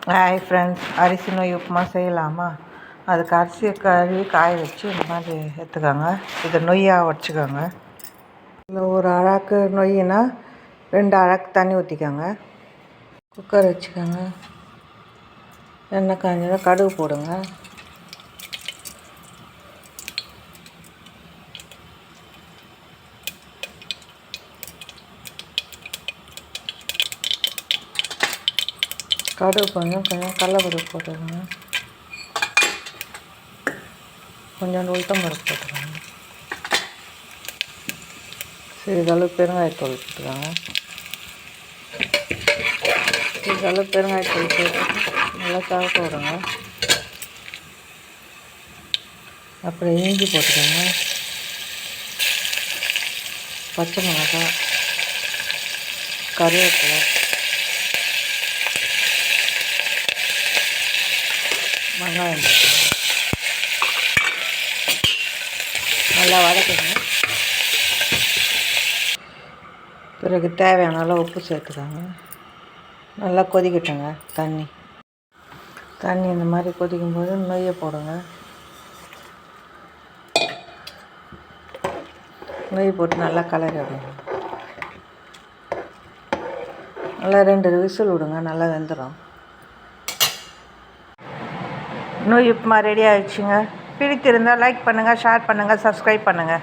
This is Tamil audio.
ஹாய் ஃப்ரெண்ட்ஸ், அரிசி நொய் உப்புமா செய்யலாமா? அதுக்கு அரிசியை கழுவி காய வச்சு இந்த மாதிரி எடுத்துக்கோங்க. இதை நொய்யாக வச்சுக்கோங்க. இதில் ஒரு அழகு நொய்னா 2 அழகு தண்ணி ஊற்றிக்கோங்க. குக்கர் வச்சுக்கோங்க. எண்ணெய் காய்ஞ்சதும் கடுகு போடுங்க. கடுகு கொஞ்சம் கடலைப்பருப்பு போட்டுக்கோங்க. கொஞ்சம் உளுத்தம் பருப்பு போட்டுக்கோங்க. சிறிதளவு பெருங்காயத்தூள் போட்டுக்கோங்க. சிறிதளவு பெருங்காயத்தூள் போட்டு நல்லா கலக்க விடுங்க. அப்புறம் இஞ்சி போட்டுக்கோங்க. பச்சை மிளகாய், கருவேப்பிலை, வெங்காயம் நல்லா வதக்குங்க. பிறகு தேவையான அளவு உப்பு சேர்த்துக்கோங்க. நல்லா கொதிக்கட்டுங்க. தண்ணி இந்த மாதிரி கொதிக்கும்போது நொய்யை போடுங்க. நொய் போட்டு நல்லா கலரி விடுங்க. நல்லா 2 விசில் விடுங்க. நல்லா வெந்துடும். நொய் உப்புமா ரெடி ஆகிடுச்சுங்க. பிடித்திருந்தால் லைக் பண்ணுங்கள், ஷேர் பண்ணுங்கள், சப்ஸ்கிரைப் பண்ணுங்கள்.